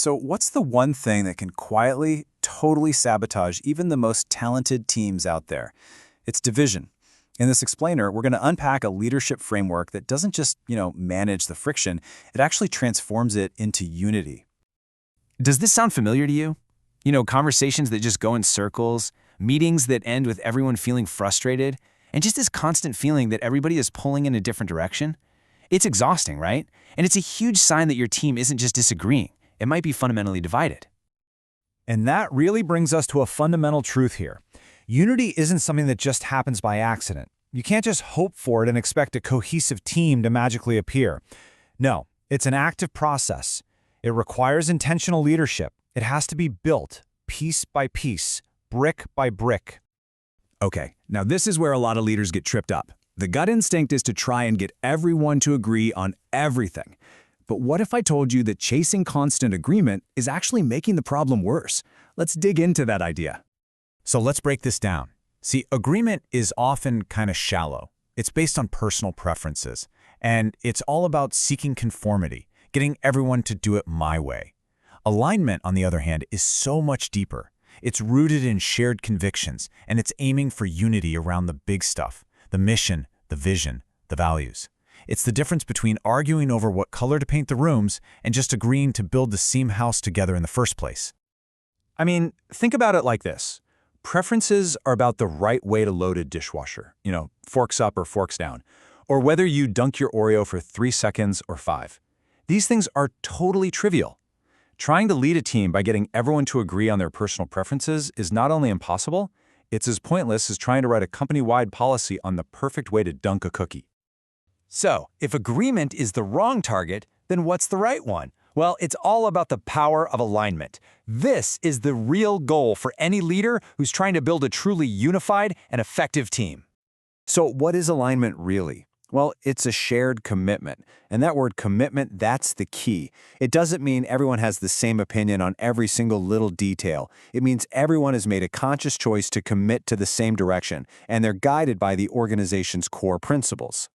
So what's the one thing that can quietly, totally sabotage even the most talented teams out there? It's division. In this explainer, we're going to unpack a leadership framework that doesn't just, manage the friction, it actually transforms it into unity. Does this sound familiar to you? Conversations that just go in circles, meetings that end with everyone feeling frustrated, and just this constant feeling that everybody is pulling in a different direction? It's exhausting, right? And it's a huge sign that your team isn't just disagreeing. It might be fundamentally divided. And that really brings us to a fundamental truth here. Unity isn't something that just happens by accident. You can't just hope for it and expect a cohesive team to magically appear. No, it's an active process. It requires intentional leadership. It has to be built, piece by piece, brick by brick. Okay, now this is where a lot of leaders get tripped up. The gut instinct is to try and get everyone to agree on everything. But what if I told you that chasing constant agreement is actually making the problem worse? Let's dig into that idea. So let's break this down. See, agreement is often kind of shallow. It's based on personal preferences, and it's all about seeking conformity, getting everyone to do it my way. Alignment, on the other hand, is so much deeper. It's rooted in shared convictions, and it's aiming for unity around the big stuff, the mission, the vision, the values. It's the difference between arguing over what color to paint the rooms and just agreeing to build the same house together in the first place. I mean, think about it like this. Preferences are about the right way to load a dishwasher, forks up or forks down, or whether you dunk your Oreo for 3 seconds or 5. These things are totally trivial. Trying to lead a team by getting everyone to agree on their personal preferences is not only impossible, it's as pointless as trying to write a company-wide policy on the perfect way to dunk a cookie. So, if agreement is the wrong target, then what's the right one? Well, it's all about the power of alignment. This is the real goal for any leader who's trying to build a truly unified and effective team. So what is alignment really? Well, it's a shared commitment. And that word commitment, that's the key. It doesn't mean everyone has the same opinion on every single little detail. It means everyone has made a conscious choice to commit to the same direction, and they're guided by the organization's core principles.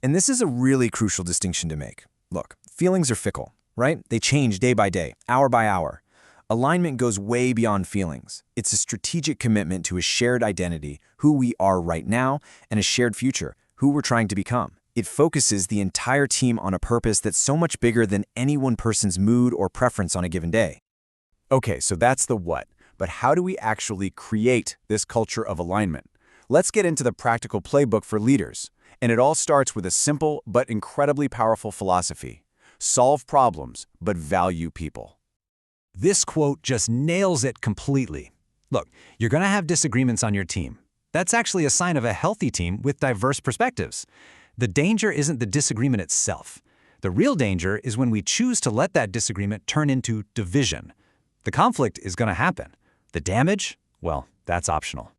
And this is a really crucial distinction to make. Look, feelings are fickle, right? They change day by day, hour by hour. Alignment goes way beyond feelings. It's a strategic commitment to a shared identity, who we are right now, and a shared future, who we're trying to become. It focuses the entire team on a purpose that's so much bigger than any one person's mood or preference on a given day. Okay, so that's the what. But how do we actually create this culture of alignment? Let's get into the practical playbook for leaders. And it all starts with a simple but incredibly powerful philosophy. Solve problems, but value people. This quote just nails it completely. Look, you're going to have disagreements on your team. That's actually a sign of a healthy team with diverse perspectives. The danger isn't the disagreement itself. The real danger is when we choose to let that disagreement turn into division. The conflict is going to happen. The damage? Well, that's optional.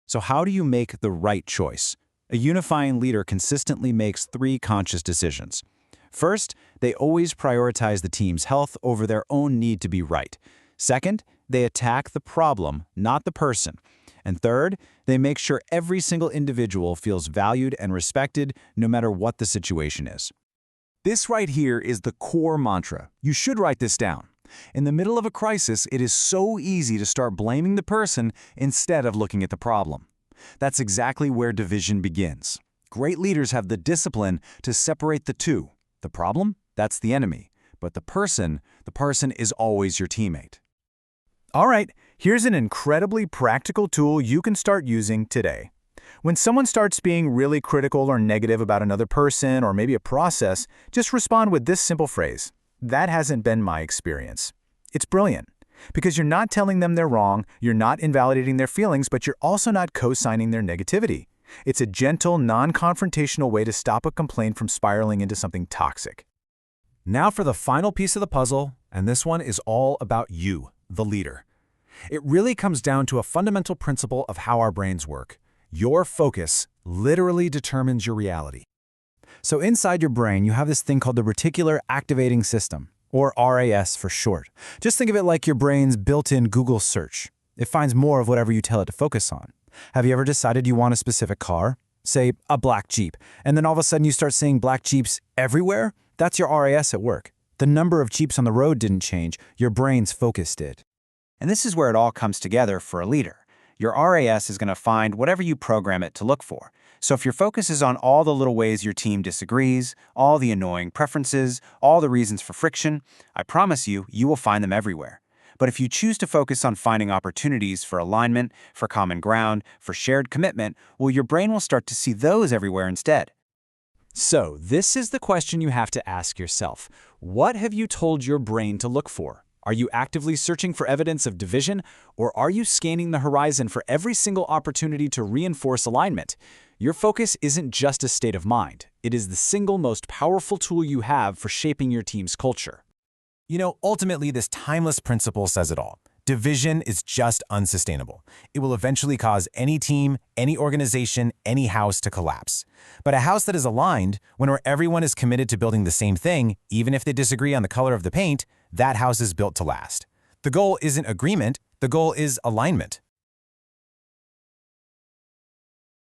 So how do you make the right choice? A unifying leader consistently makes 3 conscious decisions. First, they always prioritize the team's health over their own need to be right. Second, they attack the problem, not the person. And third, they make sure every single individual feels valued and respected no matter what the situation is. This right here is the core mantra. You should write this down. In the middle of a crisis, it is so easy to start blaming the person instead of looking at the problem. That's exactly where division begins. Great leaders have the discipline to separate the two. The problem? That's the enemy. But the person is always your teammate. All right, here's an incredibly practical tool you can start using today. When someone starts being really critical or negative about another person or maybe a process, just respond with this simple phrase: "That hasn't been my experience." It's brilliant. Because you're not telling them they're wrong, you're not invalidating their feelings, but you're also not co-signing their negativity. It's a gentle, non-confrontational way to stop a complaint from spiraling into something toxic. Now for the final piece of the puzzle, and this one is all about you, the leader. It really comes down to a fundamental principle of how our brains work. Your focus literally determines your reality. So inside your brain, you have this thing called the reticular activating system, or RAS for short. Just think of it like your brain's built-in Google search. It finds more of whatever you tell it to focus on. Have you ever decided you want a specific car? Say, a black Jeep, and then all of a sudden you start seeing black Jeeps everywhere? That's your RAS at work. The number of Jeeps on the road didn't change, your brain's focus did. And this is where it all comes together for a leader. Your RAS is going to find whatever you program it to look for. So if your focus is on all the little ways your team disagrees, all the annoying preferences, all the reasons for friction, I promise you, you will find them everywhere. But if you choose to focus on finding opportunities for alignment, for common ground, for shared commitment, well, your brain will start to see those everywhere instead. So, this is the question you have to ask yourself. What have you told your brain to look for? Are you actively searching for evidence of division, or are you scanning the horizon for every single opportunity to reinforce alignment? Your focus isn't just a state of mind. It is the single most powerful tool you have for shaping your team's culture. You know, ultimately, this timeless principle says it all. Division is just unsustainable. It will eventually cause any team, any organization, any house to collapse. But a house that is aligned, where everyone is committed to building the same thing, even if they disagree on the color of the paint, that house is built to last. The goal isn't agreement, the goal is alignment.